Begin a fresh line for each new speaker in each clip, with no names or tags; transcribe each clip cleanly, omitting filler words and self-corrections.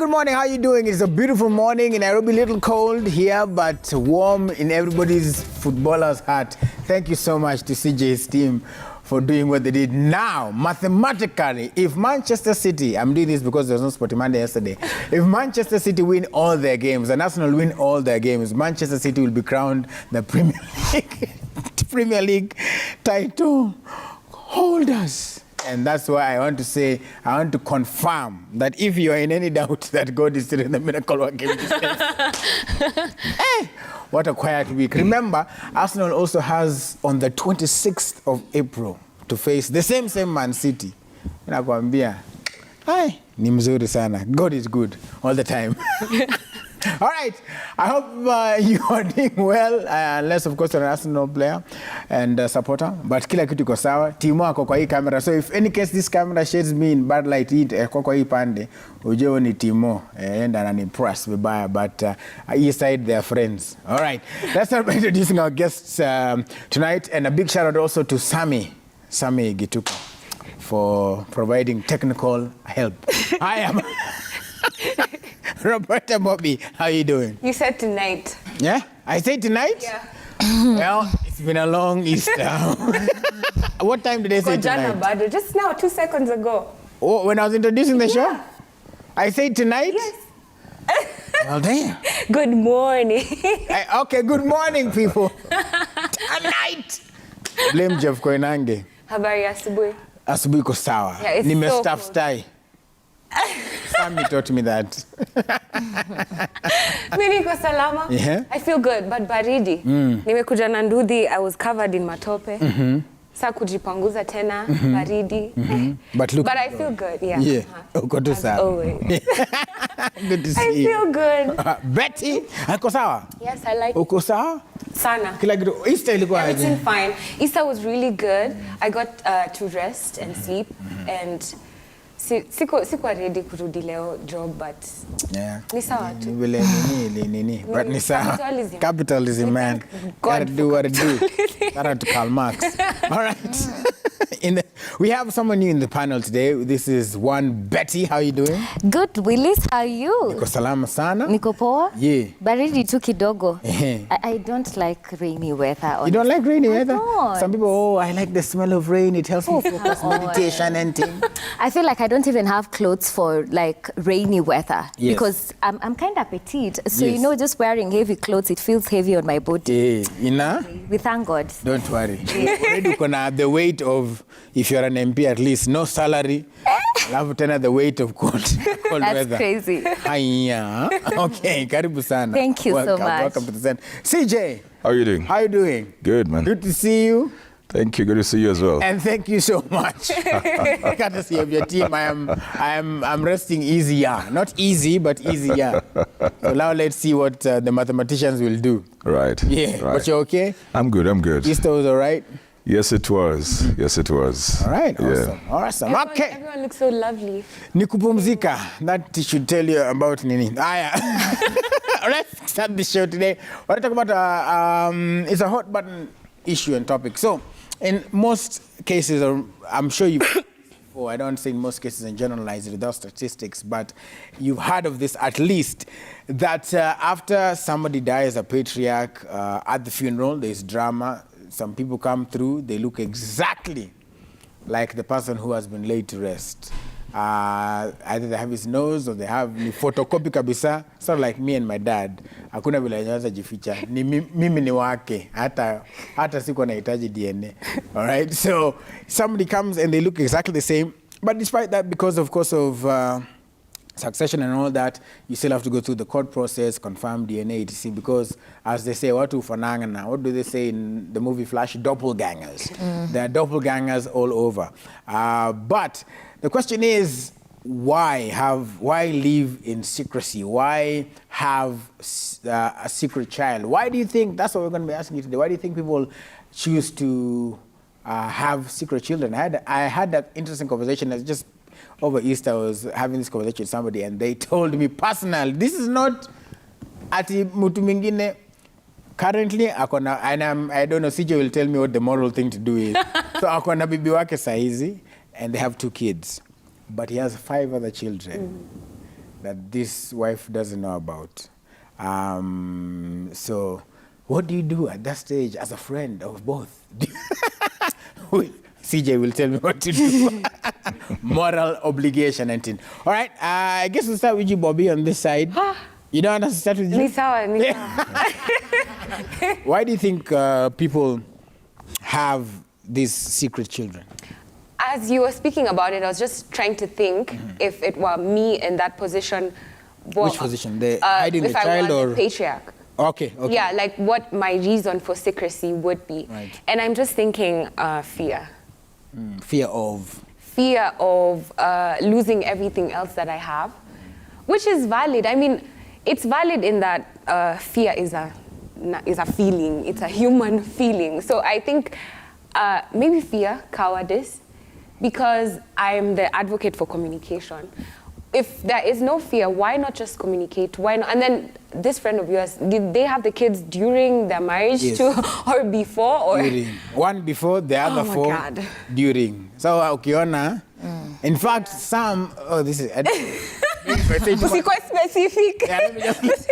good morning. How are you doing? It's a beautiful morning in Nairobi, a little cold here, but warm in everybody's footballer's heart. Thank you so much to CJ's team for doing what they did. Now, mathematically, if Manchester City, I'm doing this because there was no Sporty Monday yesterday, if Manchester City win all their games and Arsenal win all their games, Manchester City will be crowned the Premier League title holders. And that's why I want to say, I want to confirm that if you are in any doubt that God is still in the miracle working business. Hey, what a quiet week. Remember, Arsenal also has on the 26th of April to face the same Man City. Nakwambia, hi, ni mzuri sana. God is good all the time. All right, I hope you are doing well, unless of course you're an Arsenal player and supporter, but kila kitu iko sawa. Timu yako kwa hii camera, so if any case this camera shades me in bad light, kwa hii pande, ujue ni Timo, and anani-impress vibaya, but east side they are friends. All right, let's start by introducing our guests tonight, and a big shout out also to Sami Gituko for providing technical help. I am... Roberta Bobby, how are you doing?
You said tonight.
Yeah? I said tonight?
Yeah.
Well, it's been a long Easter. What time did I say tonight?
Bado, just now, 2 seconds ago.
Oh, when I was introducing the show? I said tonight?
Yes.
Well, damn.
Good morning.
Okay, good morning, people. Tonight. Blame Jeff Koinange.
Habari asubuhi.
Asubuhi ko sawa.
Yeah, it's
Nime
so
staff
cold.
style. Sammy taught me that.
Mimi niko salama.
Yeah.
I feel good, but baridi. Nimekuja na ndudhi, I was covered in matope. Sasa kujipanguza tena, baridi.
But
I feel good, yeah.
Yeah. Uko tu
As
sawa.
always.
Good to see
I
you.
feel good.
Betty, uko sawa?
Yes, I like
Uko sawa?
sana.
Kila kitu Easter ilikuwa aje?
Everything fine. Easter was really good. I got to rest and sleep, and sikuwa ready kurudi leo job, but
yeah.
Ni sawa tu.
Ni vile nini. But ni sawa. Capitalism, man. Gotta do what it do. Shout out to Karl Marx. All right. We have someone new in the panel today. This is one Betty. How are you doing?
Good, Willis. How are you?
Niko salama sana.
Niko poa?
Yeah.
Baridi tu kidogo. I don't like rainy weather. Honestly.
You don't like rainy weather?
Don't.
Some people, I like the smell of rain. It helps me focus, meditation and things.
I feel like I don't even have clothes for like rainy weather.
Yes.
Because I'm kind of petite. So,
Yes.
you know, just wearing heavy clothes, it feels heavy on my body.
Yeah.
We thank God.
Don't worry. Already uko na the weight of, if you're an MP at least, no salary. Alafu tena the weight of cold
That's
weather.
crazy.
Haya. Okay, karibu sana.
Thank you so much.
Welcome to the Zen. CJ.
How are you doing?
How are you doing?
Good, man.
Good to see you.
Thank you. Good to see you as well.
And thank you so much. Courtesy of your team, I'm resting easier. Not easy, but easier. So now let's see what the mathematicians will do.
Right.
Yeah.
Right.
But you're okay?
I'm good. I'm good.
Easter was all right?
Yes, it was. Yes, it was.
All right.
Yeah.
Awesome. Okay.
Everyone looks so lovely.
Ni kupumzika. That should tell you about nini. Let's start the show today. What I talk about it's a hot button issue and topic. So, in most cases, or I'm sure you've before, I don't say in most cases and generalize it without statistics, but you've heard of this at least, that after somebody dies, a patriarch, at the funeral, there's drama. Some people come through, they look exactly like the person who has been laid to rest. Either they have his nose or they have ni photocopy kabisa, sort of like me and my dad. Hakuna vile anaweza jificha. Ni mimi ni wake. Hata siku nahitaji DNA. All right? So somebody comes and they look exactly the same. But despite that, because of course of succession and all that, you still have to go through the court process, confirm DNA, etc. Because as they say, watu ufanangana, what do they say in the movie Flash? Doppelgangers. There are doppelgangers all over. But the question is, why live in secrecy? Why have a secret child? Why do you think, that's what we're going to be asking you today, why do you think people choose to have secret children? I had that interesting conversation. It's just over Easter, I was having this conversation with somebody, and they told me personally, this is not ati mutu mingine. Currently, akona, and I don't know, CJ will tell me what the moral thing to do is. So akona bibi wake saizi, and they have 2 kids. But he has 5 other children. that this wife doesn't know about. So what do you do at that stage as a friend of both? CJ will tell me what to do. Moral obligation and thing. All right, I guess we'll start with you, Bobby, on this side. You don't want us to start with you?
Ni sawa.
Why do you think people have these secret children?
As you were speaking about it, I was just trying to think if it were me in that position.
Which position? The hiding the child,
if I
or
were the patriarch.
Okay.
Yeah, like what my reason for secrecy would be.
Right.
And I'm just thinking fear.
Fear of?
Fear of losing everything else that I have, which is valid. I mean, it's valid in that fear is a feeling. It's a human feeling. So I think maybe fear, cowardice, because I'm the advocate for communication. If there is no fear, why not just communicate? Why not? And then this friend of yours, did they have the kids during their marriage too, or before? Or
during. One before, the other
Oh my
four
God.
during. So ukiona, in fact, some. Oh, this is.
Quite specific.
Yeah, let me just-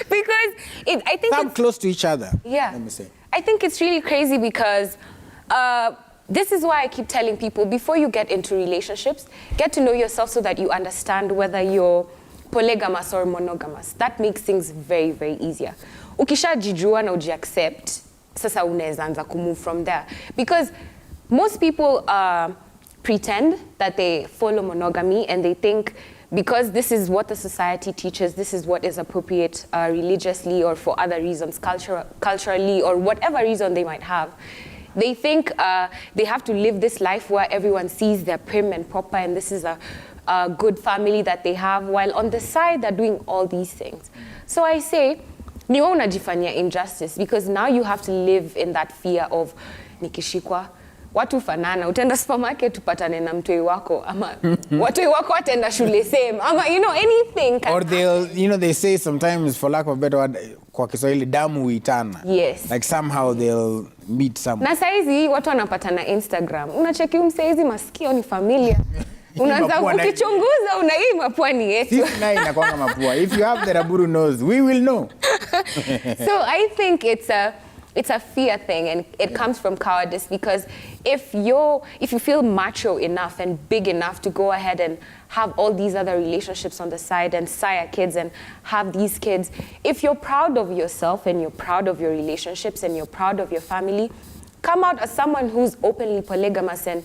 Because I think
Some
it's,
close to each other.
yeah.
Let me say.
I think it's really crazy because this is why I keep telling people, before you get into relationships, get to know yourself so that you understand whether you're polygamous or monogamous. That makes things very, very easier. Ukishajijua na ujiaccept, sasa unaweza anza kumove from there. Because most people pretend that they follow monogamy and they think because this is what the society teaches, this is what is appropriate religiously or for other reasons, culturally, or whatever reason they might have. They think they have to live this life where everyone sees they're prim and proper and this is a good family that they have, while on the side they're doing all these things. So I say, ni wewe unajifanyia injustice, because now you have to live in that fear of nikishikwa watu fanana, utenda supermarket upatane na mtoi wako, ama watoi wako atenda shule same, ama anything can
Or they'll, they say sometimes, for lack of a better word, kwa Kiswahili, damu huitana.
Yes.
Like somehow they'll meet someone.
Na saizi watu wanapatana Instagram. Unacheki saizi masikio ni familia. Unaanza
Mapua na-
ukichunguza hii mapua ni yetu.
Sisi naye inakuanga mapua. If you have the Raburu nose, we will know.
So I think it's a fear thing, and it comes from cowardice, because if you feel macho enough and big enough to go ahead and have all these other relationships on the side and sire kids and have these kids, if you're proud of yourself and you're proud of your relationships and you're proud of your family, come out as someone who's openly polygamous and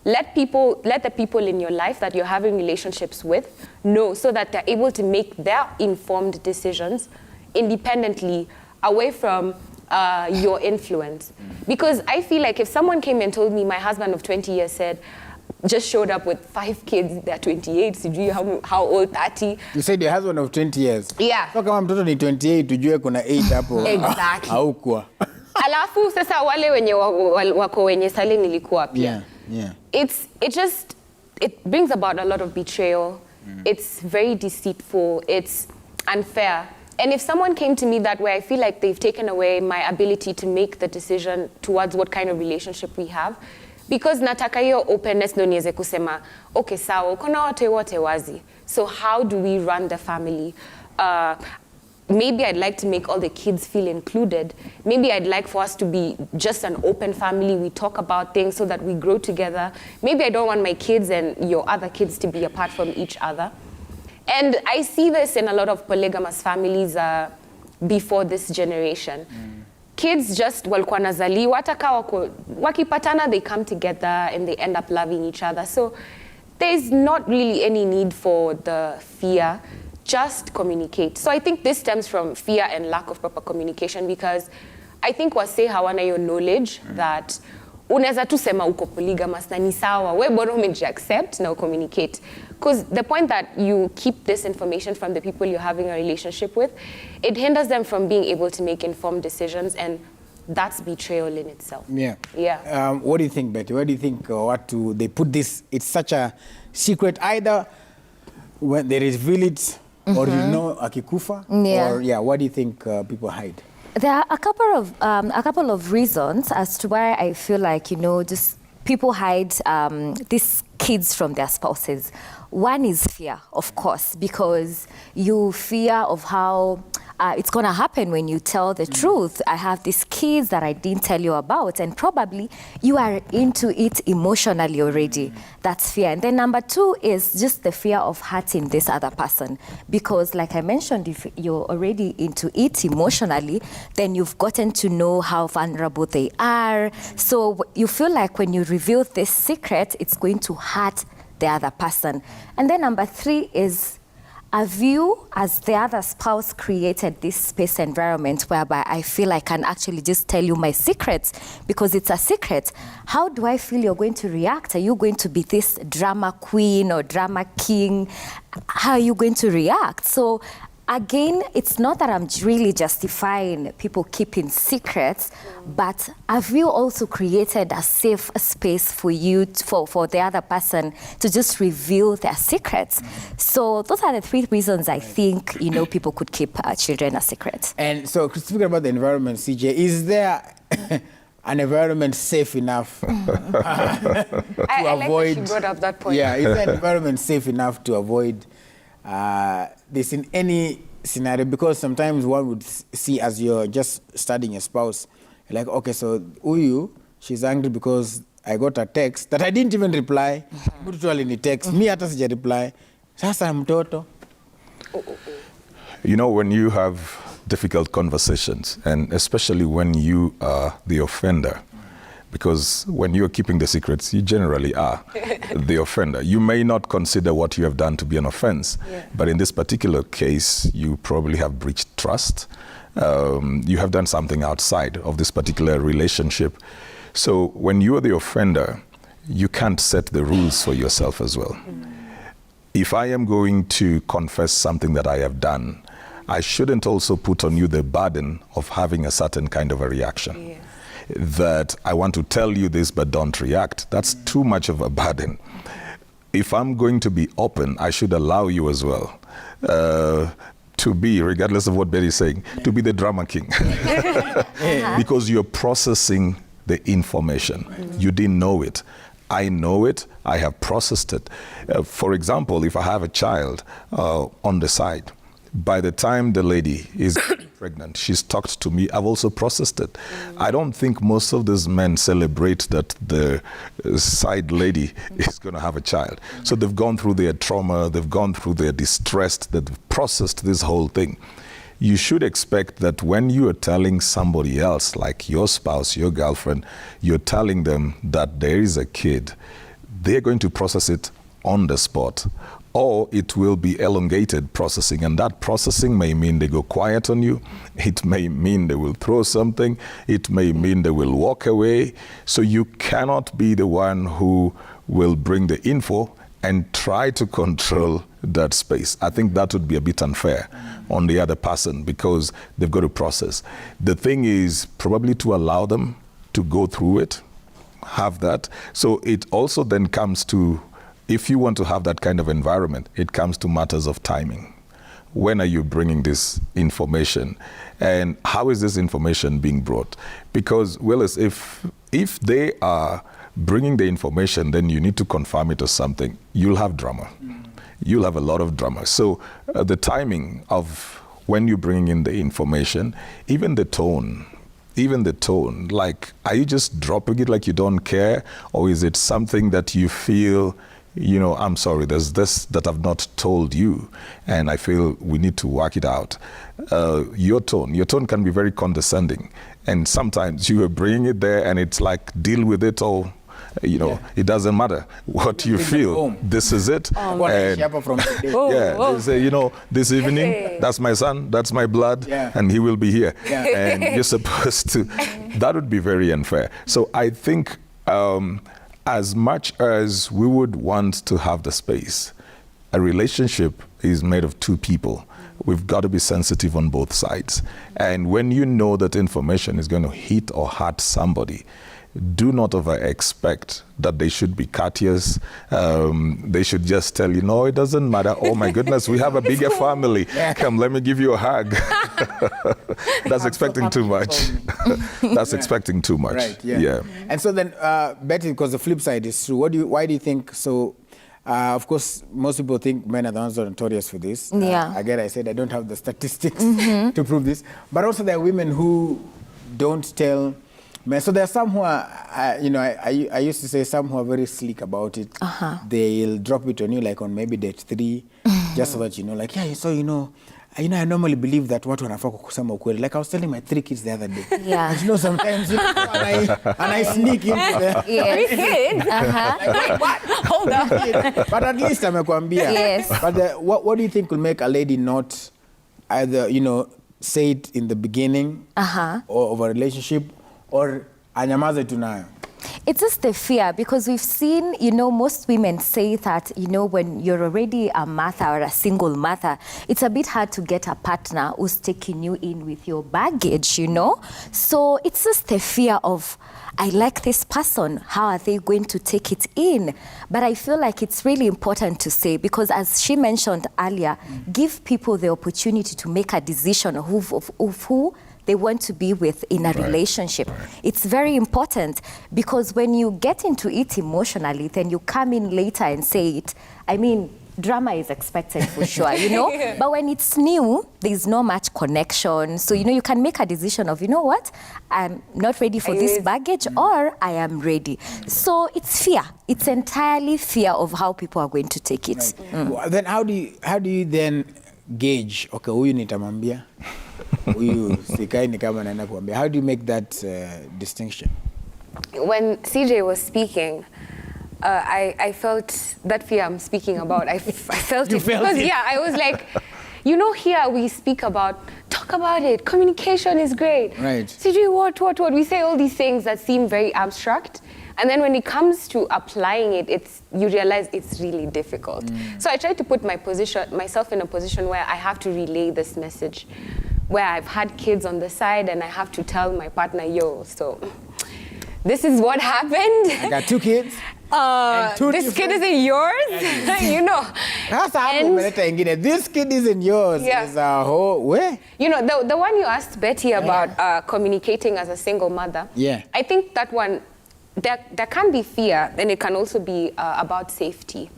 let the people in your life that you're having relationships with know, so that they're able to make their informed decisions independently, away from your influence. Because I feel like if someone came and told me my husband of 20 years just showed up with 5 kids, they're 28, sijui how old, 30.
You said your husband of 20 years.
Yeah.
So kama mtoto ni 28, tujue kuna 8 hapo.
Exactly.
Haukua.
Alafu sasa wale wenye wako wenye sali nilikuwa pia.
Yeah.
It brings about a lot of betrayal. It's very deceitful. It's unfair. And if someone came to me that way, I feel like they've taken away my ability to make the decision towards what kind of relationship we have. Because nataka hiyo openness ndo niweze kusema, okay, sawa, kuna wote wazi. So how do we run the family? Maybe I'd like to make all the kids feel included. Maybe I'd like for us to be just an open family. We talk about things so that we grow together. Maybe I don't want my kids and your other kids to be apart from each other. And I see this in a lot of polygamous families before this generation. Kids just walikuwa nazaliwa, hata kama wakipatana, they come together and they end up loving each other. So there's not really any need for the fear. Just communicate. So I think this stems from fear and lack of proper communication, because I think wase hawana your knowledge that unaweza tu sema uko polygamous na ni sawa, we bora umejiaccept na communicate. Because the point that you keep this information from the people you're having a relationship with, it hinders them from being able to make informed decisions, and that's betrayal in itself.
Yeah. What do you think, Betty? What do you think they put this, it's such a secret, either when they reveal it or akikufa, or what do you think people hide?
There are a couple of reasons as to why I feel like, just people hide these kids from their spouses. One is fear, of course, because you fear of how it's going to happen when you tell the truth. I have these kids that I didn't tell you about, and probably you are into it emotionally already. That's fear. And then number two is just the fear of hurting this other person. Because like I mentioned, if you're already into it emotionally, then you've gotten to know how vulnerable they are. So you feel like when you reveal this secret, it's going to hurt the other person. And then number three is, have you, as the other spouse, created this space environment whereby I feel I can actually just tell you my secrets because it's a secret? How do I feel you're going to react? Are you going to be this drama queen or drama king? How are you going to react? So again, it's not that I'm really justifying people keeping secrets, but have you also created a safe space for you, for the other person to just reveal their secrets? So those are the three reasons I think, people could keep children a secret.
And so speaking about the environment, CJ, is there an environment safe enough to
I
avoid...
like that she brought up that point.
Yeah, is there an environment safe enough to avoid this in any scenario? Because sometimes one would see, as you're just studying a spouse, like, okay, so Uyu, she's angry because I got a text that I didn't even reply. Mutually ni text. Me hata sija reply. Sasa mtoto.
When you have difficult conversations, and especially when you are the offender, because when you're keeping the secrets, you generally are the offender. You may not consider what you have done to be an offense, but in this particular case, you probably have breached trust. You have done something outside of this particular relationship. So when you are the offender, you can't set the rules for yourself as well. If I am going to confess something that I have done, I shouldn't also put on you the burden of having a certain kind of a reaction.
Yes.
That I want to tell you this, but don't react. That's too much of a burden. If I'm going to be open, I should allow you as well to be, regardless of what Betty's saying, to be the drama king. Because you're processing the information. You didn't know it. I know it. I have processed it. For example, if I have a child on the side, by the time the lady is pregnant, she's talked to me, I've also processed it. I don't think most of these men celebrate that the side lady is going to have a child. So they've gone through their trauma, they've gone through their distress, they've processed this whole thing. You should expect that when you are telling somebody else, like your spouse, your girlfriend, you're telling them that there is a kid, they're going to process it on the spot. Or it will be elongated processing, and that processing may mean they go quiet on you. It may mean they will throw something. It may mean they will walk away. So you cannot be the one who will bring the info and try to control that space. I think that would be a bit unfair on the other person because they've got to process. The thing is probably to allow them to go through it, have that. So it also then comes to, if you want to have that kind of environment, it comes to matters of timing. When are you bringing this information? And how is this information being brought? Because, Willis, if they are bringing the information, then you need to confirm it or something. You'll have drama. You'll have a lot of drama. So the timing of when you're bringing in the information, even the tone, like, are you just dropping it like you don't care? Or is it something that you feel, I'm sorry, there's this that I've not told you, and I feel we need to work it out. Your tone can be very condescending, and sometimes you are bringing it there, and it's like, deal with it, or it doesn't matter what you feel. This is it. They say, this evening, that's my son, that's my blood, and he will be here, and you're supposed to. That would be very unfair. So I think. As much as we would want to have the space, a relationship is made of two people. We've got to be sensitive on both sides. And when you know that information is going to hit or hurt somebody, do not over-expect that they should be courteous. They should just tell you, no, it doesn't matter. Oh my goodness, we have a bigger family. Come, let me give you a hug. That's expecting too much. That's expecting too much.
Right, yeah. And so then, Betty, because the flip side is true, why do you think so? Of course, most people think men are the ones who are notorious for this.
Yeah.
Again, I said I don't have the statistics to prove this. But also there are women who don't tell men. So there are some who are, I used to say some who are very sleek about it. They'll drop it on you like on maybe date 3, just so that you know, like, yeah, so I normally believe that watu wanafaa kusema ukweli. Like I was telling my 3 kids the other day.
Yeah.
And sometimes, and I sneak into the...
3 kids?
Like, wait, what? Hold on. But at least amekuambia.
Yes.
But what do you think will make a lady not either, say it in the beginning of a relationship or anyamaze tunayo?
It's just the fear, because we've seen, most women say that, when you're already a mother or a single mother, it's a bit hard to get a partner who's taking you in with your baggage, So it's just the fear of, I like this person, how are they going to take it in? But I feel like it's really important to say, because as she mentioned earlier, give people the opportunity to make a decision of who they want to be with in a relationship. It's very important, because when you get into it emotionally, then you come in later and say it. I mean, drama is expected for sure, But when it's new, there's no much connection. So, you can make a decision of, what? I'm not ready for this baggage, or I am ready. So it's fear. It's entirely fear of how people are going to take it.
Right. Well, then how do you then gauge, okay, huyu nitamwambia? How do you make that distinction?
When CJ was speaking, I felt that fear I'm speaking about. I felt it. Because, I was like, here we speak about, talk about it, communication is great.
Right.
CJ, what? We say all these things that seem very abstract. And then when it comes to applying it, you realize it's really difficult. So I try to put myself in a position where I have to relay this message, where I've had kids on the side and I have to tell my partner, so this is what happened.
I got 2 kids.
This kid isn't yours.
This kid isn't yours.
Yeah.
Is a whole way.
The one you asked Betty about communicating as a single mother.
Yeah.
I think that one, there can be fear, and it can also be about safety.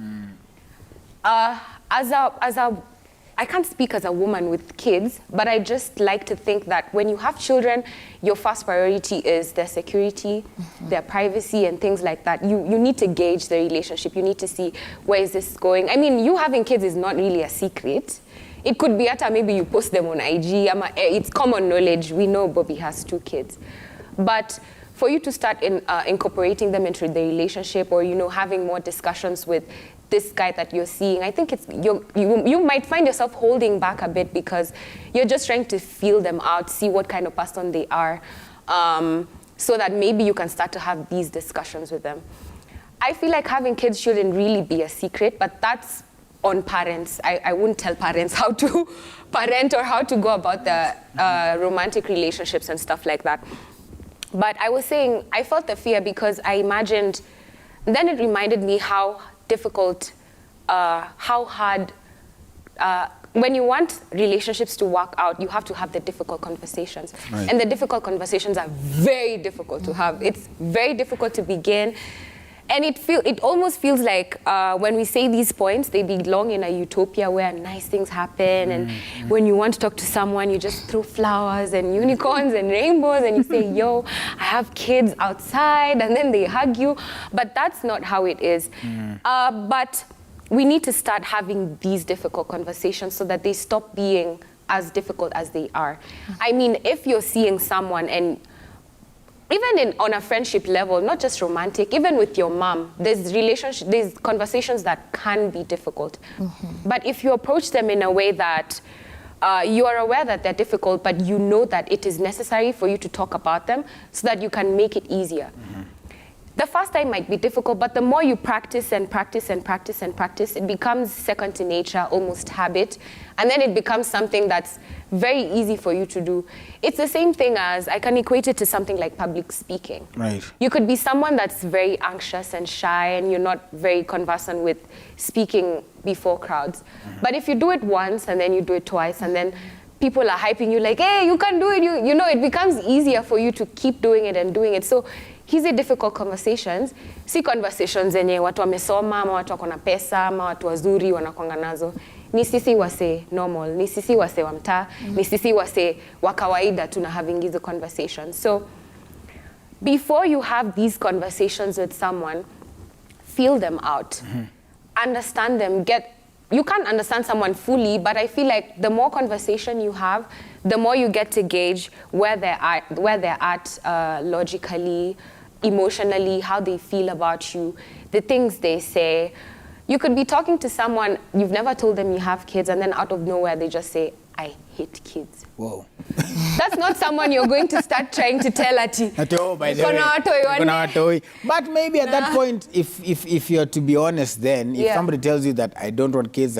I can't speak as a woman with kids, but I just like to think that when you have children, your first priority is their security, their privacy, and things like that. You need to gauge the relationship. You need to see, where is this going? I mean, you having kids is not really a secret. It could be maybe you post them on IG. It's common knowledge. We know Bobby has 2 kids. But for you to start incorporating them into the relationship, or having more discussions with this guy that you're seeing, I think you might find yourself holding back a bit, because you're just trying to feel them out, see what kind of person they are, so that maybe you can start to have these discussions with them. I feel like having kids shouldn't really be a secret, but that's on parents. I wouldn't tell parents how to parent or how to go about the romantic relationships and stuff like that. But I was saying, I felt the fear because I imagined, then it reminded me how difficult, how hard, when you want relationships to work out, you have to have the difficult conversations. Right. And the difficult conversations are very difficult to have. It's very difficult to begin. And it almost feels like when we say these points, they belong in a utopia where nice things happen. And when you want to talk to someone, you just throw flowers and unicorns and rainbows and you say, yo, I have kids outside, and then they hug you. But that's not how it is. But we need to start having these difficult conversations so that they stop being as difficult as they are. I mean, if you're seeing someone, and even on a friendship level, not just romantic, even with your mom, there's conversations that can be difficult. But if you approach them in a way that you are aware that they're difficult, but you know that it is necessary for you to talk about them so that you can make it easier. the first time might be difficult, but the more you practice and practice and practice and practice, it becomes second to nature, almost habit. And then it becomes something that's very easy for you to do. It's the same thing as, I can equate it to something like public speaking.
Right.
You could be someone that's very anxious and shy and you're not very conversant with speaking before crowds. But if you do it once and then you do it twice and then people are hyping you like, hey, you can do it, you know, it becomes easier for you to keep doing it and doing it. So hizi difficult conversations, si conversations zenye watu wamesoma ama watu wako na pesa ama watu wazuri wanakuanga nazo. Ni sisi wase normal, ni sisi wase wa mtaa, ni sisi wase wa kawaida tuna having hizo conversations. So before you have these conversations with someone, feel them out. Understand them, you can't understand someone fully, but I feel like the more conversation you have, the more you get to gauge where they're at logically, emotionally, how they feel about you, the things they say. You could be talking to someone, you've never told them you have kids, and then out of nowhere they just say, I hate kids.
Whoa.
That's not someone you're going to start trying to tell ati.
Oh, by the way. But maybe at that point, if you're to be honest then, if somebody tells you that I don't want kids,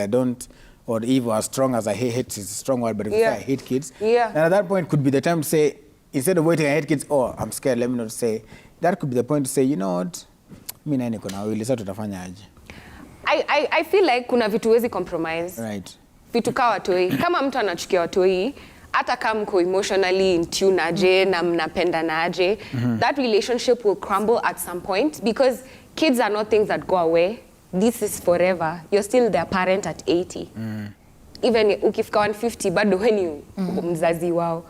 or even as strong as I hate, it's a strong word, but if you say I hate kids, then at that point could be the time to say, instead of waiting, I hate kids, oh, I'm scared, let me not say. That could be the point to say, you know what, mimi na niko na wili, sasa tutafanya aje?
I feel like kuna vitu wezi compromise.
Right.
Vitu kawa watoi. Kama mtu anachukia watoi, hata kama mko emotionally in tune aje na mnapenda aje, that relationship will crumble at some point because kids are not things that go away. This is forever. You're still their parent at 80. Even ukifika 150, bado weni mzazi wao.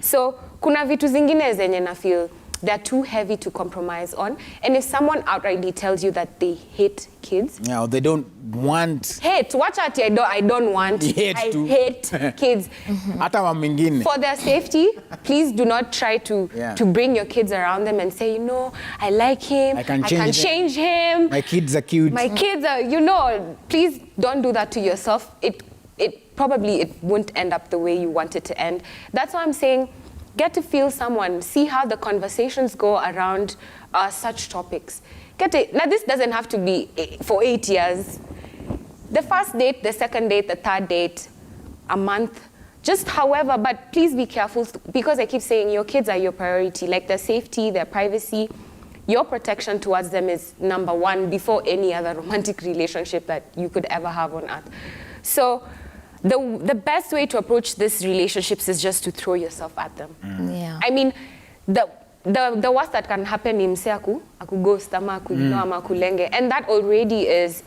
So, kuna vitu zingine zenye na feel they're too heavy to compromise on. And if someone outrightly tells you that they hate kids,
yeah, or they don't want.
Hate, watch out, I don't want. I hate kids.
Hata wa mingine.
For their safety, please do not try to bring your kids around them and say, you know, I like him, I can change him.
My kids are cute.
My kids are, you know, please don't do that to yourself. It probably won't end up the way you want it to end. That's why I'm saying, get to feel someone, see how the conversations go around such topics. Now this doesn't have to be for 8 years. The first date, the second date, the third date, a month, just however, but please be careful because I keep saying your kids are your priority, like their safety, their privacy, your protection towards them is number one before any other romantic relationship that you could ever have on earth. So the best way to approach these relationships is just to throw yourself at them.
Yeah.
I mean, the worst that can happen is mse akughost ama akuignore ama akulenge, and that already is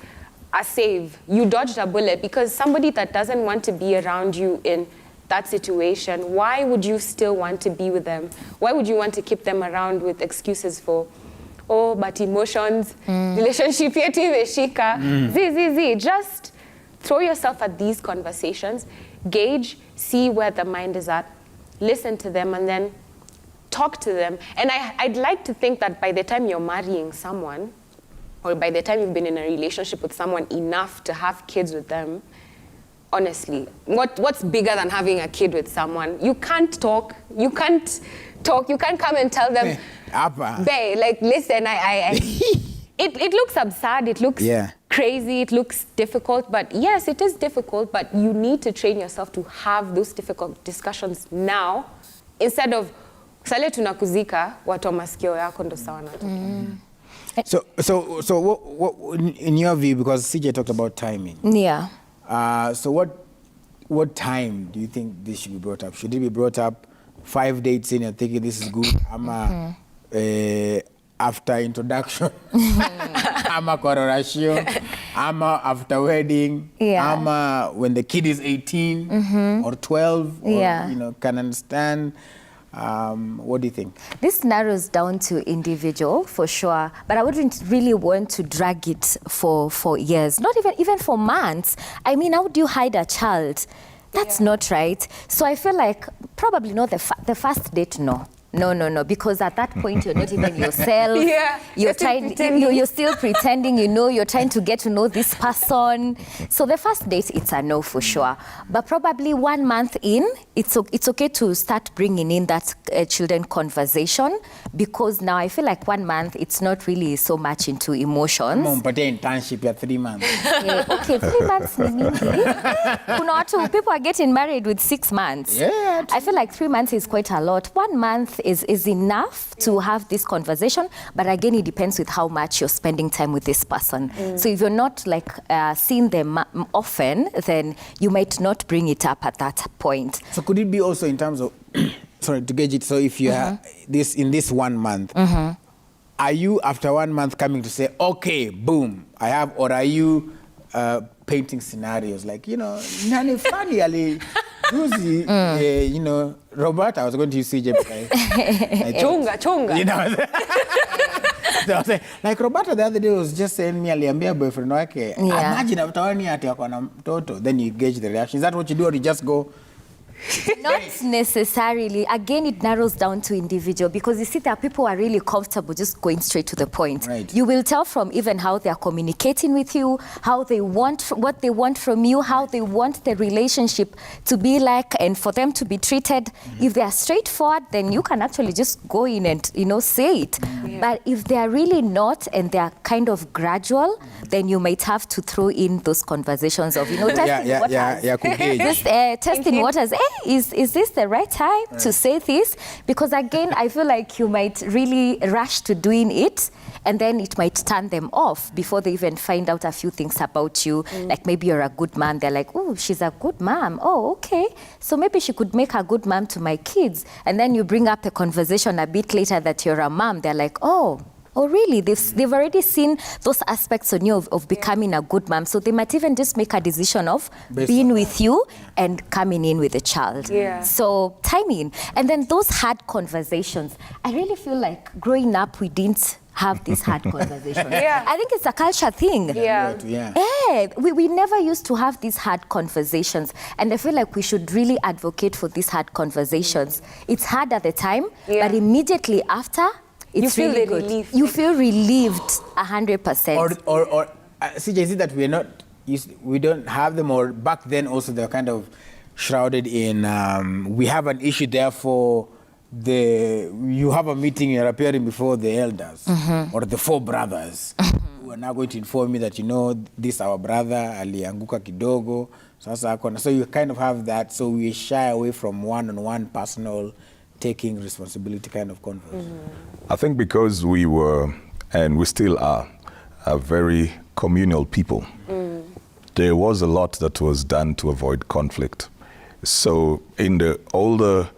a save. You dodged a bullet because somebody that doesn't want to be around you in that situation, why would you still want to be with them? Why would you want to keep them around with excuses for, oh, but emotions, relationship yetu imeshika, just throw yourself at these conversations, gauge, see where the mind is at, listen to them, and then talk to them. And I'd like to think that by the time you're marrying someone, or by the time you've been in a relationship with someone enough to have kids with them, honestly, what's bigger than having a kid with someone? You can't talk, you can't come and tell them, babe, like, listen, it looks absurd, it looks crazy, it looks difficult, but yes, it is difficult, but you need to train yourself to have those difficult discussions now, instead of, sale tunakuzika, watu wa masikio yako ndo sawa na
So what in your view, because CJ talked about timing.
Yeah.
So what time do you think this should be brought up? Should it be brought up 5 dates in and thinking this is good? Ama after introduction? Ama kororashio? Ama after wedding?
Yeah.
Ama when the kid is 18 or 12? Or, you know, can understand? What do you think?
This narrows down to individual for sure, but I wouldn't really want to drag it for years, not even for months. I mean, how do you hide a child? That's not right. So I feel like probably not the first date, no. No, because at that point you're not even yourself.
Yeah,
You're you're still pretending, you're trying to get to know this person. So the first date, it's a no for sure. But probably 1 month in, it's okay to start bringing in that children conversation, because now I feel like 1 month, it's not really so much into emotions.
Internship ya 3 months.
Okay, 3 months ni mingi. Kuna watu, people are getting married with 6 months.
Yeah.
I feel like 3 months is quite a lot. 1 month is enough to have this conversation, but again, it depends with how much you're spending time with this person. So if you're not like seeing them often, then you might not bring it up at that point.
So could it be also in terms of, sorry, to gauge it, so if you are in this 1 month, are you after 1 month coming to say, okay, boom, I have, or are you painting scenarios like, nani funny ali juzi, Roberta, I was going to use CJ.
Chunga.
So I was like Roberta the other day was just saying me aliambia boyfriend wake, imagine after 1 year ati wako na mtoto, then you gauge the reaction. Is that what you do, or you just go?
Not necessarily. Again, it narrows down to individual, because you see there are people who are really comfortable just going straight to the point.
Right.
You will tell from even how they are communicating with you, how they want, what they want from you, how they want the relationship to be like, and for them to be treated. If they are straightforward, then you can actually just go in and say it. But if they are really not, and they are kind of gradual, then you might have to throw in those conversations of testing waters. Testing waters. Is this the right time to say this? Because again, I feel like you might really rush to doing it, and then it might turn them off before they even find out a few things about you. Like maybe you're a good mom. They're like, oh, she's a good mom. Oh, okay. So maybe she could make a good mom to my kids. And then you bring up a conversation a bit later that you're a mom. They're like, oh, really? They've already seen those aspects on you of becoming a good mom. So they might even just make a decision of being with you and coming in with a child.
Yeah.
So timing. And then those hard conversations. I really feel like growing up, we didn't have these hard conversations. I think it's a culture thing. We never used to have these hard conversations. And I feel like we should really advocate for these hard conversations. It's hard at the time, but immediately after, it's
you feel
really good.
Relief.
You feel relieved 100%.
Or CJ, is it that we don't have them, or back then also they're kind of shrouded in we have an issue, therefore you have a meeting, you're appearing before the elders or the 4 brothers who are now going to inform me that this our brother alianguka kidogo, so you kind of have that, so we shy away from one-on-one personal taking responsibility kind of conversation.
I think because we were, and we still are, a very communal people, there was a lot that was done to avoid conflict. So in the older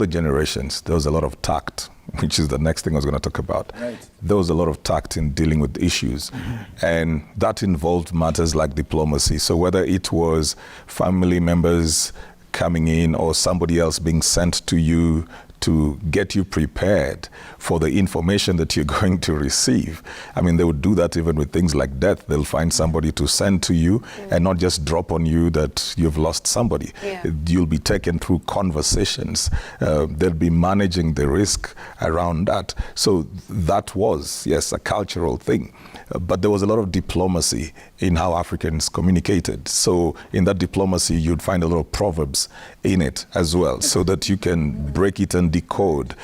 generations, there was a lot of tact, which is the next thing I was going to talk about.
Right.
There was a lot of tact in dealing with issues, and that involved matters like diplomacy. So whether it was family members coming in or somebody else being sent to you to get you prepared for the information that you're going to receive. I mean, they would do that even with things like death. They'll find somebody to send to you and not just drop on you that you've lost somebody. You'll be taken through conversations. They'll be managing the risk around that. So that was, yes, a cultural thing. But there was a lot of diplomacy in how Africans communicated. So in that diplomacy, you'd find a lot of proverbs in it as well, so that you can break it and decode.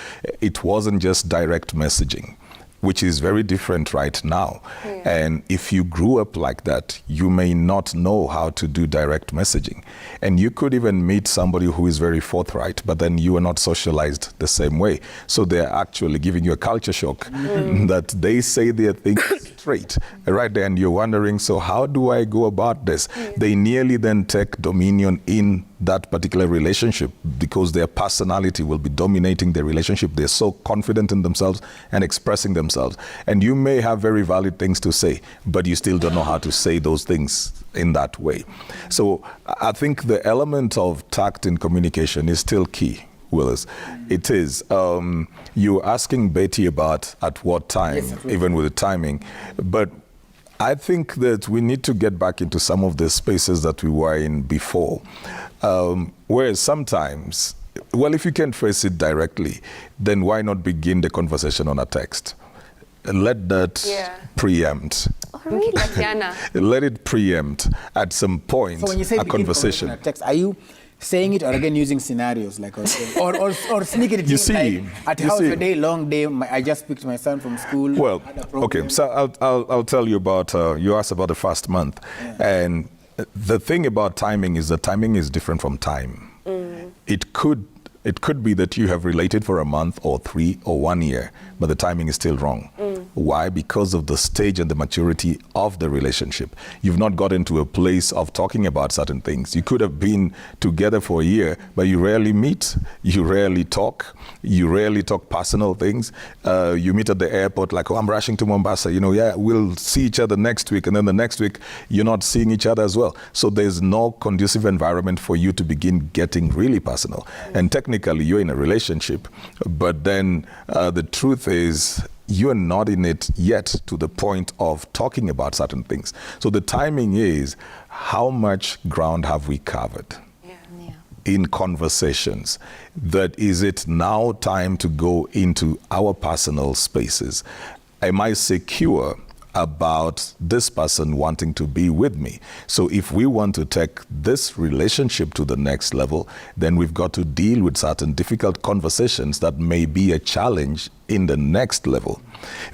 It wasn't just direct messaging, which is very different right now. And if you grew up like that, you may not know how to do direct messaging. And you could even meet somebody who is very forthright, but then you are not socialized the same way. So they're actually giving you a culture shock that they say their things straight right there, and you're wondering, so how do I go about this? They nearly then take dominion in that particular relationship because their personality will be dominating the relationship. They're so confident in themselves and expressing themselves. And you may have very valid things to say, but you still don't know how to say those things in that way. So I think the element of tact in communication is still key, Willis. It is. You're asking Betty about at what time, even with the timing. But I think that we need to get back into some of the spaces that we were in before. Whereas sometimes Well, if you can't face it directly, then why not begin the conversation on a text? Let that preempt.
Oh, really?
Tatiana.
Let it preempt at some point
So when you say
a conversation.
On a text, are you saying it or again using scenarios like or sneaking it
You
in,
see,
like,
you
how's
see.
your day, long day, I just picked my son from school.
Well,
had a problem.
okay, so I'll tell you about, you asked about the fast month. And the thing about timing is that timing is different from time. It could be that you have related for a month or 3 or 1 year, but the timing is still wrong. Why? Because of the stage and the maturity of the relationship. You've not gotten to a place of talking about certain things. You could have been together for a year, but you rarely meet, you rarely talk personal things. You meet at the airport like, oh, I'm rushing to Mombasa, we'll see each other next week. And then the next week, you're not seeing each other as well. So there's no conducive environment for you to begin getting really personal. And technically, you're in a relationship, but then the truth is, you're not in it yet to the point of talking about certain things. So the timing is, how much ground have we covered in conversations? That is it now time to go into our personal spaces? Am I secure about this person wanting to be with me? So if we want to take this relationship to the next level, then we've got to deal with certain difficult conversations that may be a challenge in the next level.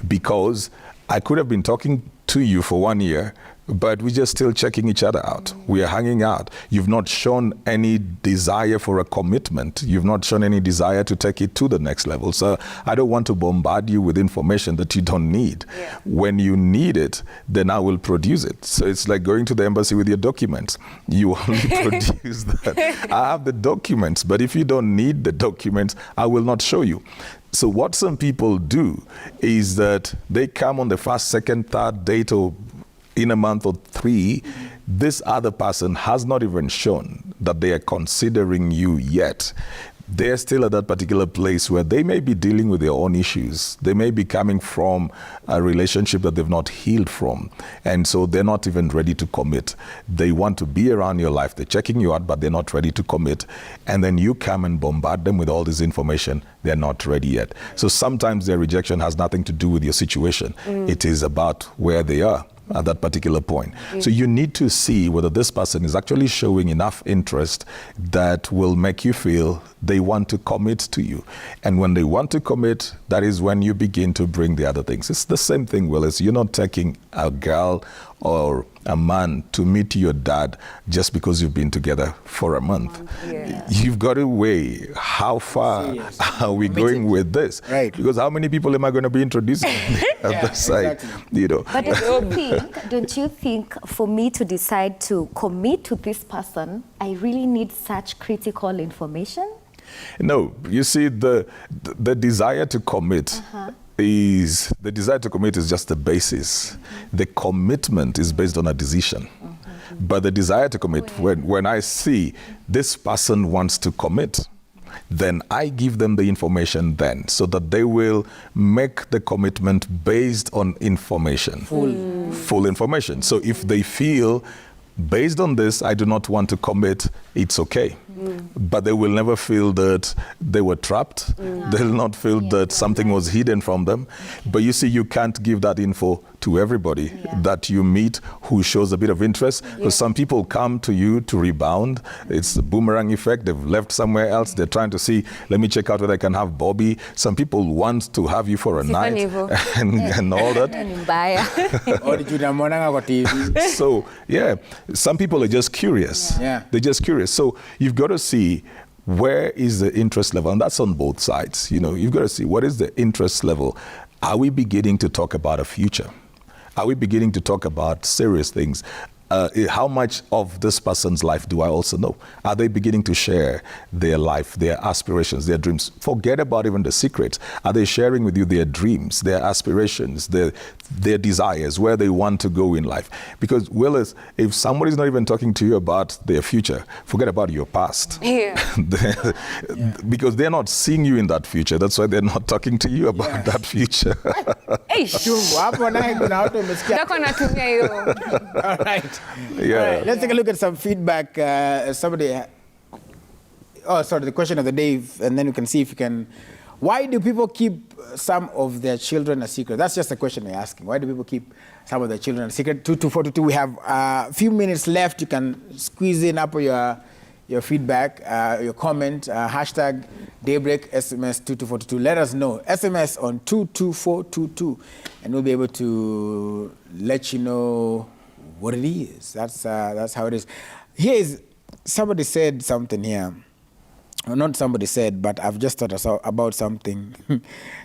Because I could have been talking to you for 1 year, but we're just still checking each other out. We are hanging out. You've not shown any desire for a commitment. You've not shown any desire to take it to the next level. So I don't want to bombard you with information that you don't need. When you need it, then I will produce it. So it's like going to the embassy with your documents. You only produce that. I have the documents, but if you don't need the documents, I will not show you. So what some people do is that they come on the first, second, third date, or in a month or 3, this other person has not even shown that they are considering you yet. They're still at that particular place where they may be dealing with their own issues. They may be coming from a relationship that they've not healed from. And so they're not even ready to commit. They want to be around your life. They're checking you out, but they're not ready to commit. And then you come and bombard them with all this information. They're not ready yet. So sometimes their rejection has nothing to do with your situation. It is about where they are at that particular point. So you need to see whether this person is actually showing enough interest that will make you feel they want to commit to you. And when they want to commit, that is when you begin to bring the other things. It's the same thing, Willis. You're not taking a girl or a man to meet your dad just because you've been together for a month. You've got to weigh how far are we going with this?
Right.
Because how many people am I going to be introducing at the side?
Exactly.
But don't you think for me to decide to commit to this person, I really need such critical information?
No, you see, the desire to commit is just the basis. The commitment is based on a decision. But the desire to commit, when I see this person wants to commit, then I give them the information then so that they will make the commitment based on information. Full information. So if they feel, based on this, I do not want to commit, it's okay. But they will never feel that they were trapped. They'll not feel that something was hidden from them. But you see, you can't give that info to everybody that you meet who shows a bit of interest. Because some people come to you to rebound. It's the boomerang effect. They've left somewhere else. They're trying to see, let me check out whether I can have Bobby. Some people want to have you for a night and all that. So, some people are just curious. They're just curious. So you've got to see where is the interest level, and that's on both sides. You've got to see what is the interest level. Are we beginning to talk about a future? Are we beginning to talk about serious things? How much of this person's life do I also know? Are they beginning to share their life, their aspirations, their dreams? Forget about even the secrets. Are they sharing with you their dreams, their aspirations, their desires, where they want to go in life? Because, Willis, if somebody's not even talking to you about their future, forget about your past. Because they're not seeing you in that future. That's why they're not talking to you about that future.
All right. Let's take a look at some feedback. Somebody the question of the day, and then you can see if you can. Why do people keep some of their children a secret? That's just a question we're asking. Why do people keep some of their children a secret? 22422. We have a few minutes left. You can squeeze in up your feedback, your comment, hashtag Daybreak, SMS 22422. Let us know. SMS on 22422, and we'll be able to let you know what it is. That's how it is. Here is, somebody said something here. Well, not somebody said, but I've just thought about something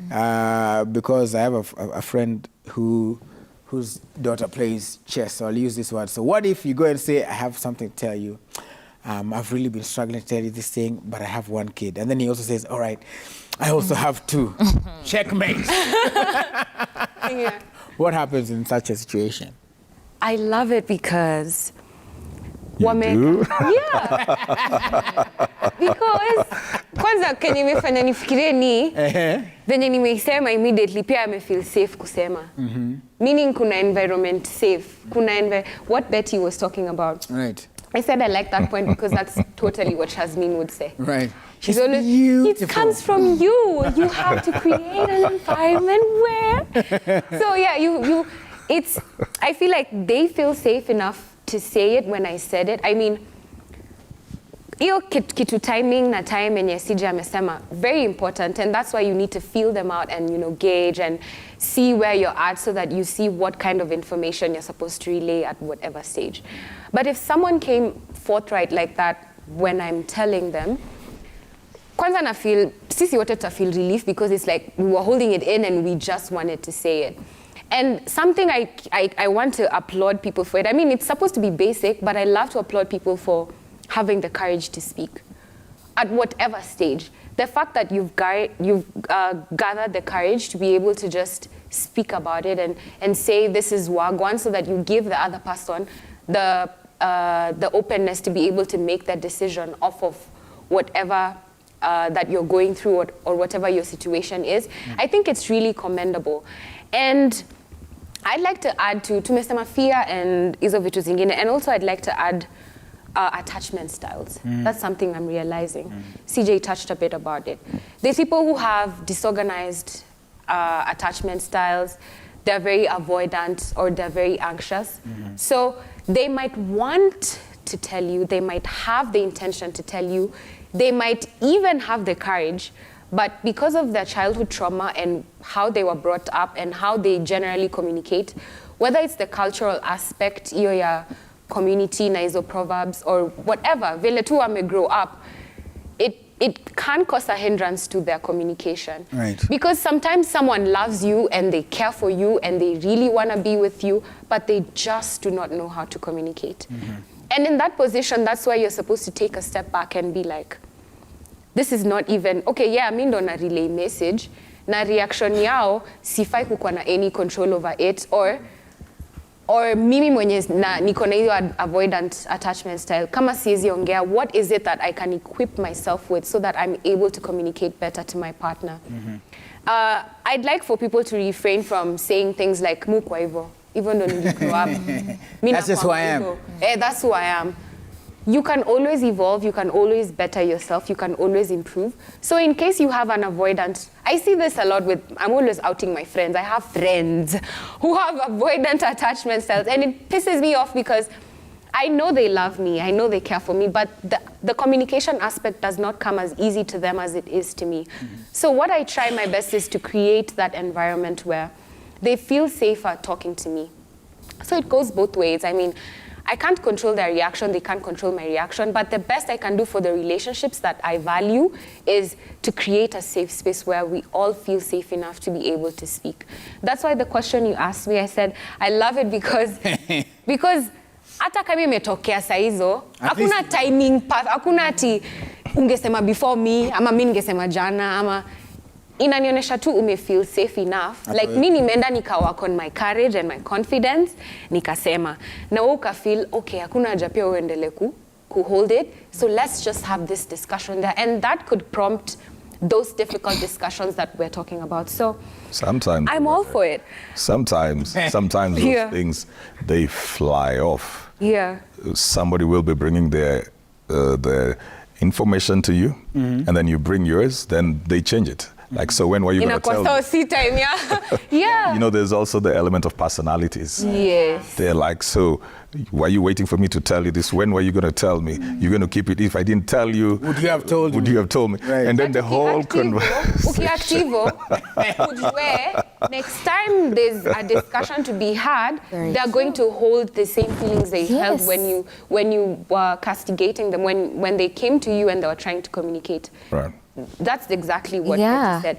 because I have a friend whose daughter plays chess, so I'll use this word. So what if you go and say, I have something to tell you. I've really been struggling to tell you this thing, but I have one kid. And then he also says, all right, I also have two. Checkmate.
Yeah.
What happens in such a situation?
I love it because
You do?
Yeah. Because kwanza kenye imefanya nifikirie ni venye nimeisema immediately pia ame feel safe kusema. Meaning kuna environment safe. What Betty was talking about.
Right.
I said I like that point because that's totally what Jasmine would say.
Right.
She's always, it comes from you. You have to create an environment where. So yeah, I feel like they feel safe enough to say it when I said it. I mean, hiyo kitu timing na time yenye CJ amesema, very important, and that's why you need to feel them out and gauge and see where you're at so that you see what kind of information you're supposed to relay at whatever stage. But if someone came forthright like that when I'm telling them, kwanza na feel, sisi wote ta feel relief because it's like we were holding it in and we just wanted to say it. And something I want to applaud people for it. I mean, it's supposed to be basic, but I love to applaud people for having the courage to speak at whatever stage. The fact that you've gathered the courage to be able to just speak about it and say this is wagwan, so that you give the other person the openness to be able to make that decision off of whatever that you're going through or whatever your situation is. I think it's really commendable. And I'd like to add to tumesema fear and hizo vitu zingine, and also I'd like to add attachment styles. That's something I'm realizing. CJ touched a bit about it. There's people who have disorganized attachment styles. They're very avoidant or they're very anxious. So they might want to tell you, they might have the intention to tell you, they might even have the courage, but because of their childhood trauma and how they were brought up and how they generally communicate, whether it's the cultural aspect, your community, na hizo proverbs, or whatever, vile tu wame grow up, it can cause a hindrance to their communication.
Right.
Because sometimes someone loves you and they care for you and they really want to be with you, but they just do not know how to communicate. And in that position, that's why you're supposed to take a step back and be like, this is not even, okay, yeah, mi ndo na relay message, na reaction yao, sifai kukuwa na any control over it, or mimi mwenye niko na hiyo avoidant attachment style, kama siwezi ongea, what is it that I can equip myself with so that I'm able to communicate better to my partner? I'd like for people to refrain from saying things like, mu kwa hivyo, even though nili grow up.
That's just who I am.
That's who I am. You can always evolve, you can always better yourself, you can always improve. So in case you have an avoidant, I see this a lot I'm always outing my friends. I have friends who have avoidant attachment styles, and it pisses me off because I know they love me, I know they care for me, but the communication aspect does not come as easy to them as it is to me. So what I try my best is to create that environment where they feel safer talking to me. So it goes both ways. I mean, I can't control their reaction, they can't control my reaction, but the best I can do for the relationships that I value is to create a safe space where we all feel safe enough to be able to speak. That's why the question you asked me, I said, I love it because hata kama imetokea saa hizo, hakuna timing path, hakuna ati ungesema before me, ama mimi ningesema jana, ama inanionyesha tu ume feel safe enough. Like mi nimeenda nika work on my courage and my confidence, nikasema. Na wewe uka feel, okay, hakuna haja pia uendelee ku hold it. So let's just have this discussion there. And that could prompt those difficult discussions that we're talking about. So
sometimes
I'm all for it.
Sometimes those things, they fly off.
Yeah.
Somebody will be bringing their information to you, and then you bring yours, then they change it. Like, so when were you going to tell me?
Time, yeah. Yeah.
You know, there's also the element of personalities.
Yes.
They're like, so why are you waiting for me to tell you this? When were you going to tell me? You're going to keep it. If I didn't tell you,
would you have told me?
Would you have told me?
Right.
And then the whole conversation.
Next time there's a discussion to be had, they're going to hold the same feelings they held when you were castigating them, when they came to you and they were trying to communicate.
Right.
That's exactly what you said.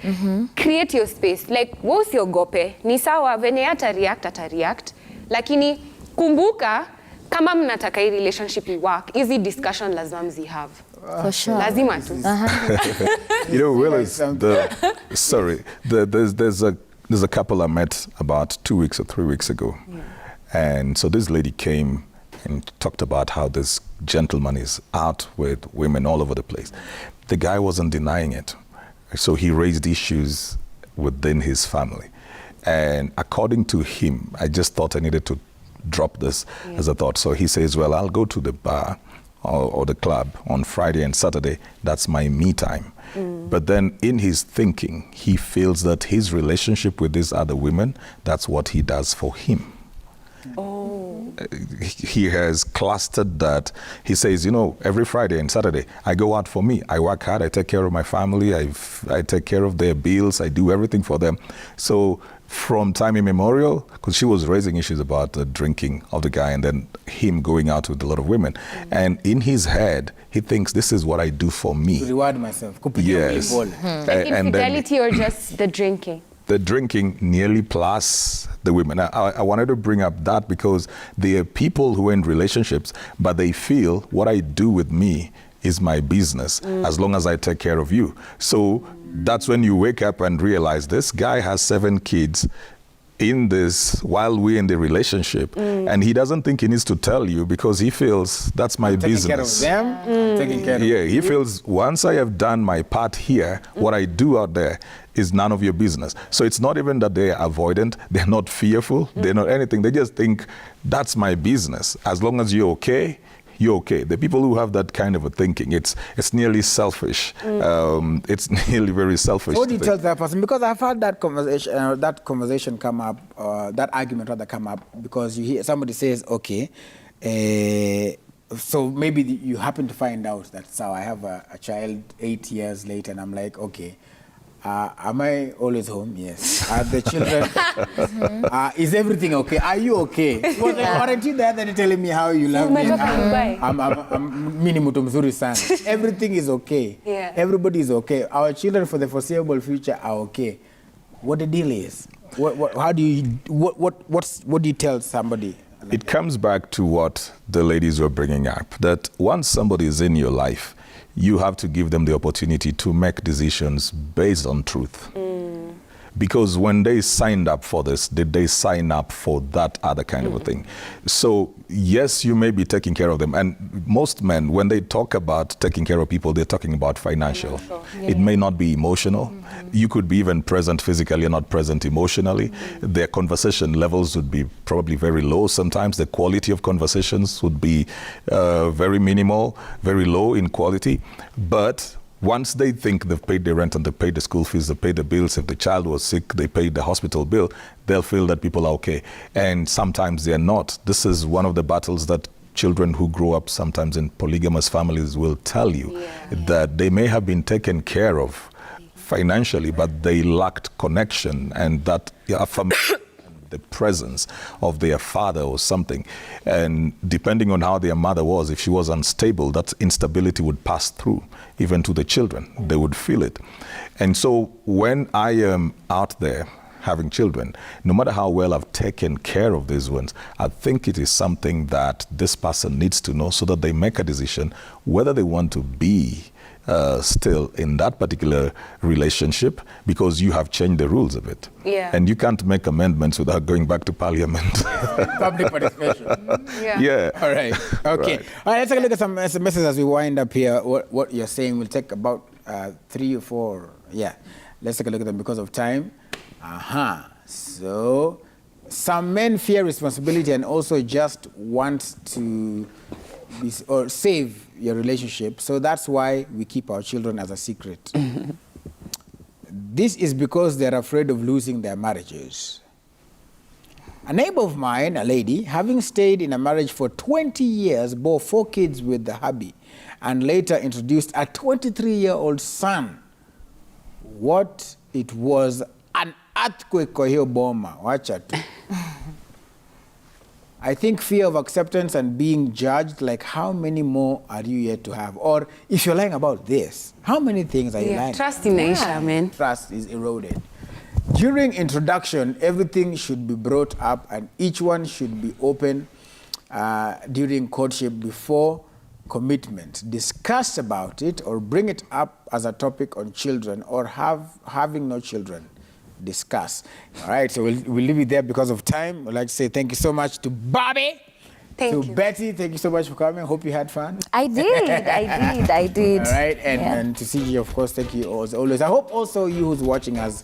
Create your space. Like, usiogope. Ni sawa venye ata-react. Lakini kumbuka, kama mnataka hii relationship work, easy discussion lazima mzihave.
For sure.
Lazima tu.
You know, Willis, there's a couple I met about 2 weeks or 3 weeks ago. Yeah. And so this lady came and talked about how this gentleman is out with women all over the place. The guy wasn't denying it. So he raised issues within his family. And according to him, I just thought I needed to drop this as a thought. So he says, well, I'll go to the bar or the club on Friday and Saturday. That's my me time. But then in his thinking, he feels that his relationship with these other women, that's what he does for him. He has clustered that. He says, you know, every Friday and Saturday, I go out for me. I work hard. I take care of my family. I take care of their bills. I do everything for them. So from time immemorial, because she was raising issues about the drinking of the guy and then him going out with a lot of women. And in his head, he thinks this is what I do for me.
To reward myself.
Yes.
Like infidelity or just the drinking?
The drinking nearly plus the women. I wanted to bring up that because there are people who are in relationships, but they feel what I do with me is my business as long as I take care of you. So that's when you wake up and realize this guy has 7 kids in this while we're in the relationship, and he doesn't think he needs to tell you because he feels that's my business.
Taking care of them, taking care of
he feels once I have done my part here, what I do out there is none of your business. So it's not even that they're avoidant, they're not fearful, they're not anything. They just think that's my business. As long as you're okay, you're okay. The people who have that kind of a thinking, it's nearly selfish. It's nearly very selfish.
So what do you tell that person? Because I've had that conversation come up, that argument rather come up, because you hear somebody says, okay, so maybe you happen to find out that, so I have a child 8 years later, and I'm like, okay, am I always home? Yes. Are the children? Is everything okay? Are you okay? Aren't you there that telling me how you love me? I'm mini mtu mzuri sana. Everything is okay.
Yeah.
Everybody is okay. Our children for the foreseeable future are okay. What the deal is? What do you tell somebody? Like
it comes back to what the ladies were bringing up, that once somebody is in your life, you have to give them the opportunity to make decisions based on truth. Because when they signed up for this, did they sign up for that other kind of a thing? So yes, you may be taking care of them. And most men, when they talk about taking care of people, they're talking about financial. Yeah. It may not be emotional. You could be even present physically and not present emotionally. Their conversation levels would be probably very low. Sometimes the quality of conversations would be very minimal, very low in quality. But once they think they've paid the rent and they paid the school fees, they paid the bills, if the child was sick, they paid the hospital bill, they'll feel that people are okay. And sometimes they're not. This is one of the battles that children who grow up sometimes in polygamous families will tell you, that they may have been taken care of financially, but they lacked connection and that the presence of their father or something. And depending on how their mother was, if she was unstable, that instability would pass through even to the children. They would feel it. And so when I am out there having children, no matter how well I've taken care of these ones, I think it is something that this person needs to know so that they make a decision whether they want to be still in that particular relationship, because you have changed the rules of it.
Yeah.
And you can't make amendments without going back to Parliament.
Public participation.
Yeah.
All right. Okay.
Right.
All right, let's take a look at some messages as we wind up here. What you're saying will take about 3 or 4. Yeah. Let's take a look at them because of time. So some men fear responsibility and also just want to or save your relationship. So that's why we keep our children as a secret. This is because they're afraid of losing their marriages. A neighbor of mine, a lady, having stayed in a marriage for 20 years, bore 4 kids with the hubby, and later introduced a 23-year-old son. What it was an earthquake kwa hiyo boma, wacha tu. I think fear of acceptance and being judged, like how many more are you yet to have? Or if you're lying about this, how many things are you lying?
Trust in Aisha, man.
Trust is eroded. During introduction, everything should be brought up and each one should be open during courtship before commitment. Discuss about it or bring it up as a topic on children or having no children. Discuss. All right, so we'll leave it there because of time. I'd like to say thank you so much to Bobby.
Thank you.
Betty, thank you so much for coming. Hope you had fun.
I did.
All right, and to CJ, of course, thank you as always. I hope also you who's watching has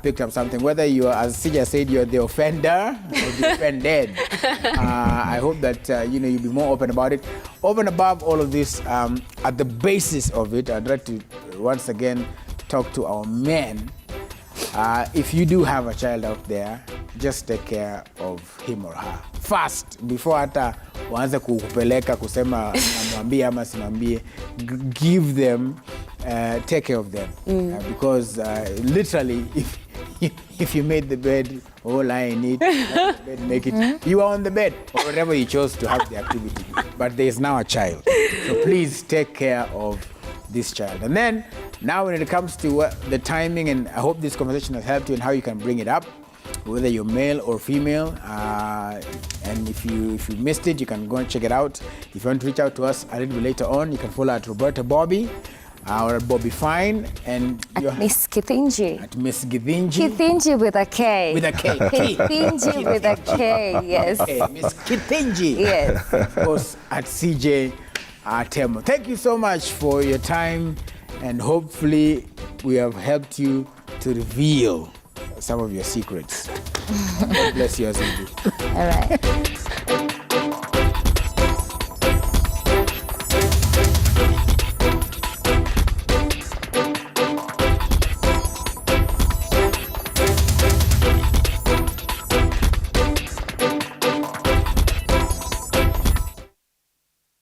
picked up something, whether you are, as CJ said, you're the offender or the offended. I hope that you'll be more open about it. Over and above all of this, at the basis of it, I'd like to once again talk to our men. If you do have a child out there, just take care of him or her first before hata waanze kukupeleka kusema namwambie ama simwambie. Give them, take care of them, because literally if you made the bed or lie in it, bed, make it, you are on the bed or whatever you chose to have the activity, but there is now a child, so please take care of this child. And then now when it comes to the timing, and I hope this conversation has helped you in how you can bring it up, whether you're male or female, and if you missed it, you can go and check it out. If you want to reach out to us a little bit later on, you can follow at Roberta Bobby or Bobby Fine, and
at Miss Kithinji.
At Miss Kithinji.
Kithinji with a K.
With a K.
Kithinji with a K. Yes.
Okay, Miss Kithinji.
Yes.
Of course, at CJ Temo. Thank you so much for your time, and hopefully we have helped you to reveal some of your secrets. God bless you as you do.
All right.